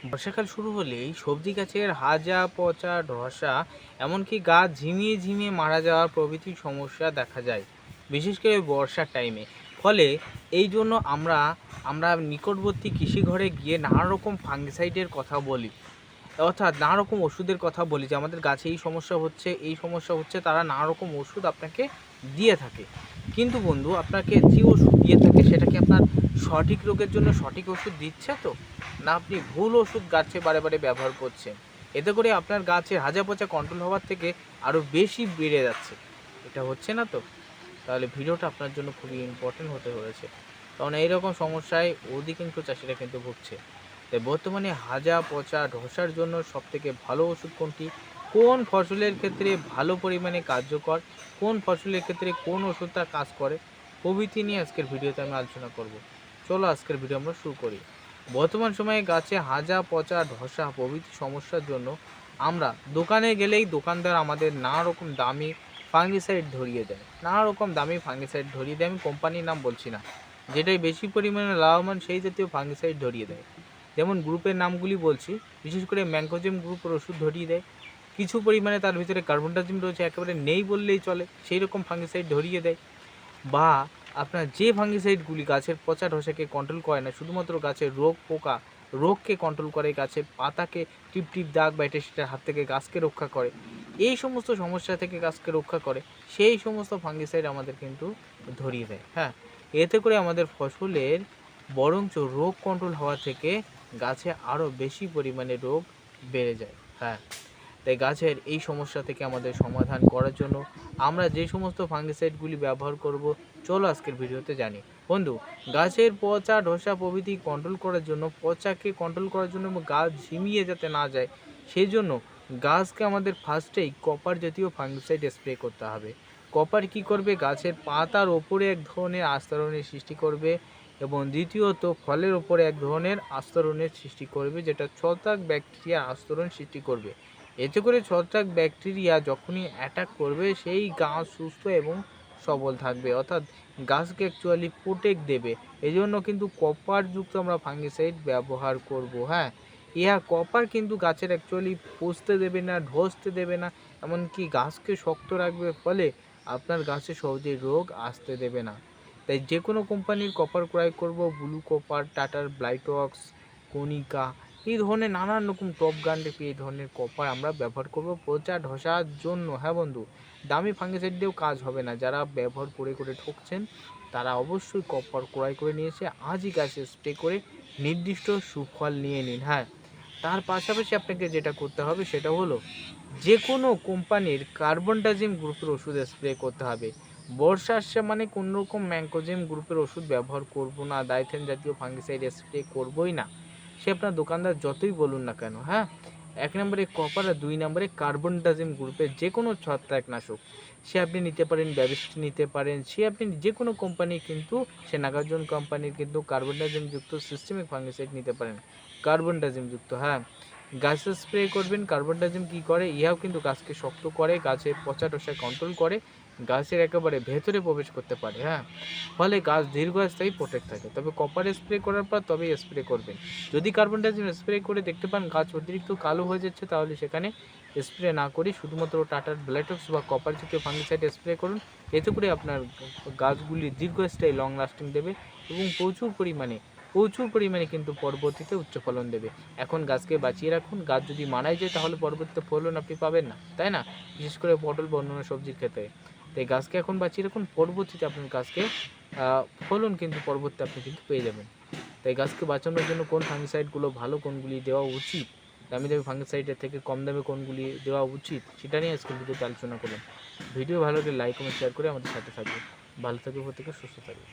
বর্ষাকাল শুরু হলেই সবজি গাছের হাজা, পচা, ধসা, এমনকি গাছ ঝিমিয়ে ঝিমিয়ে মারা যাওয়ার প্রভৃতি সমস্যা দেখা যায়, বিশেষ করে বর্ষার টাইমে। ফলে এই জন্য আমরা নিকটবর্তী কৃষি ঘরে গিয়ে নানা রকম ফাঙ্গিসাইডের কথা বলি, অর্থাৎ নানা রকম ওষুধের কথা বলি যে আমাদের গাছে এই সমস্যা হচ্ছে, তারা নানা রকম ওষুধ আপনাকে দিয়ে থাকে। কিন্তু বন্ধু, আপনাকে যে ওষুধ দিয়ে থাকে সেটা কি আপনার সঠিক রোগের জন্য সঠিক ওষুধ দিচ্ছে তো? না আপনি ভুল ওষুধ গাছে বারে বারে ব্যবহার করছেন? এতে করে আপনার গাছের হাজা পচা কন্ট্রোল হওয়ার থেকে আরও বেশি বেড়ে যাচ্ছে। এটা হচ্ছে না তো? তাহলে ভিডিওটা আপনার জন্য খুবই ইম্পর্টেন্ট হতে হয়েছে, কারণ এইরকম সমস্যায় অধিকাংশ চাষিরা কিন্তু ভুগছে। তাই বর্তমানে হাজা পচা ধসার জন্য সবথেকে ভালো ওষুধ কোনটি, কোন ফসলের ক্ষেত্রে ভালো পরিমাণে কার্যকর, কোন ফসলের ক্ষেত্রে কোন ওষুধটা কাজ করে, প্রভৃতি নিয়ে আজকের ভিডিওতে আমি আলোচনা করব। চলো আজকের ভিডিও আমরা শুরু করি। বর্তমান সময়ে গাছে হাজা পচা ধসা প্রভৃতি সমস্যার জন্য আমরা দোকানে গেলেই দোকানদার আমাদের নানা রকম দামি ফাঙ্গিসাইড ধরিয়ে দেয়, আমি কোম্পানির নাম বলছি না, যেটাই বেশি পরিমাণে লাভবান সেই জাতীয় ফাঙ্গিসাইড ধরিয়ে দেয়। যেমন গ্রুপের নামগুলি বলছি, বিশেষ করে ম্যানকোজেব গ্রুপের ওষুধ ধরিয়ে দেয়। কিছু পরিমাণে তার ভিতরে কার্বনডাজিম রয়েছে, একেবারে নেই বললেই চলে, সেই রকম ফাঙ্গিসাইড ধরিয়ে দেয়। বা আপনার যে ফাঙ্গিসাইডগুলি গাছের পচা ধসাকে কন্ট্রোল করে না, শুধুমাত্র গাছের রোগকে কন্ট্রোল করে, গাছের পাতাকে টিপ টিপ দাগ বা এটা সেটার হাত থেকে গাছকে রক্ষা করে, এই সমস্ত সমস্যা থেকে গাছকে রক্ষা করে, সেই সমস্ত ফাঙ্গিসাইড আমাদের কিন্তু ধরিয়ে দেয়। হ্যাঁ, এতে করে আমাদের ফসলের বরঞ্চ রোগ কন্ট্রোল হওয়া থেকে গাছে আরও বেশি পরিমাণে রোগ বেড়ে যায়। হ্যাঁ, তাই গাছের এই সমস্যা থেকে আমাদের সমাধান করার জন্য আমরা যে সমস্ত ফাঙ্গিসাইডগুলি ব্যবহার করব, চলো আজকের ভিডিওতে জানি। বন্ধু, গাছের পচা ধসা প্রভৃতি পচাকে কন্ট্রোল করার জন্য এবং গাছ ঝিমিয়ে যাতে না যায়, সেই জন্য গাছকে আমাদের ফার্স্টেই কপার জাতীয় ফাঙ্গিসাইড স্প্রে করতে হবে। কপার কি করবে? গাছের পাতার ওপরে এক ধরনের আস্তরণের সৃষ্টি করবে, এবং দ্বিতীয়ত ফলের ওপরে এক ধরনের আস্তরণের সৃষ্টি করবে, যেটা ছত্রাক ব্যাকটেরিয়া আস্তরণ সৃষ্টি করবে। এতে করে ছত্রাক ব্যাকটেরিয়া যখনই অ্যাটাক করবে, সেই গাছ সুস্থ এবং সবল থাকবে, অর্থাৎ গাছকে অ্যাকচুয়ালি প্রোটেক্ট দেবে। এই জন্য কিন্তু কপারযুক্ত আমরা ফাঙ্গিসাইড ব্যবহার করব। হ্যাঁ, কপার কিন্তু গাছের অ্যাকচুয়ালি পচতে দেবে না, ধসতে দেবে না, এমনকি গাছকে শক্ত রাখবে, ফলে আপনার গাছে সহজেই রোগ আসতে দেবে না। তাই যে কোনো কোম্পানির কপার ক্রয় করব, ব্লু কপার, টাটার ব্লাইটক্স, কনিকা, এই ধরনের নানান রকম টপ ব্র্যান্ডের এই ধরনের কপার আমরা ব্যবহার করব পচা ধসার জন্য। হ্যাঁ বন্ধু, দামি ফাঙ্গিসাইড দিয়েও কাজ হবে না। যারা ব্যবহার করে করে ঠকছেন, তারা অবশ্যই কপার ক্রয় করে নিয়ে এসে আজই গাছে স্প্রে করে নির্দিষ্ট সুফল নিয়ে নিন। হ্যাঁ, তার পাশাপাশি আপনাকে যেটা করতে হবে সেটা হলো যে কোনো কোম্পানির কার্বনডাজিম গ্রুপের ওষুধ স্প্রে করতে হবে। বর্ষা আসছে মানে কোনো রকম ম্যানকোজেব গ্রুপের ওষুধ ব্যবহার করব না, ডাইথেন জাতীয় ফাঙ্গিসাইড স্প্রে করবই না, সে আপনার দোকানদার যতই বলুন না কেন। হ্যাঁ, 1 নম্বরে কপার আর 2 নম্বরে কার্বনডাজিম গ্রুপের যে কোনো ছত্রাকনাশক, সে আপনি নিতে পারেন, ব্যবিস্ট নিতে পারেন, সে আপনি যে কোনো কোম্পানি, কিন্তু সে নাগার্জুন কোম্পানির কিন্তু কার্বনডাজিম যুক্ত সিস্টেমিক ফাঙ্গিসাইড নিতে পারেন, কার্বনডাজিম যুক্ত। হ্যাঁ, গাছে স্প্রে করবেন। কার্বনডাজিম কী করে? ইহাও কিন্তু গাছকে শক্ত করে, গাছের পচা টসা কন্ট্রোল করে, গাছের একেবারে ভেতরে প্রবেশ করতে পারে। হ্যাঁ, ফলে গাছ দীর্ঘস্থায়ী প্রোটেক্ট থাকে। তবে কপার স্প্রে করার পর তবেই স্প্রে করবেন। যদি কার্বনডাজিম স্প্রে করে দেখতে পান গাছ অতিরিক্ত কালো হয়ে যাচ্ছে, তাহলে সেখানে স্প্রে না করি শুধুমাত্র টাটার ব্লাইটক্স বা কপার জাতীয় ফাঙ্গিসাইড স্প্রে করুন। এতে করে আপনার গাছগুলি দীর্ঘস্থায়ী লং লাস্টিং দেবে, এবং প্রচুর পরিমাণে কিন্তু পরবর্তীতে উচ্চ ফলন দেবে। এখন গাছকে বাঁচিয়ে রাখুন, গাছ যদি মারাই যায় তাহলে পরবর্তীতে ফলন আপনি পাবেন না, তাই না? বিশেষ করে পটল বা অন্যান্য সবজির ক্ষেত্রে। তাই গাছকে এখন বাঁচিয়ে রাখুন, পরবর্তীতে আপনার গাছকে ফলন কিন্তু পরবর্তীতে আপনি কিন্তু পেয়ে যাবেন। তাই গাছকে বাঁচানোর জন্য কোন ফাঙ্গিসাইডগুলো ভালো, কোনগুলি দেওয়া উচিত, দামি দামি ফাঙ্গিসাইডের থেকে কম দামে কোনগুলি দেওয়া উচিত, সেটা নিয়ে আজকে ভিডিওতে আলোচনা করলাম। ভিডিও ভালো লাগলে লাইক কমেন্ট শেয়ার করে আমাদের সাথে থাকবে। ভালো থাকবে, প্রত্যেকে সুস্থ থাকবে।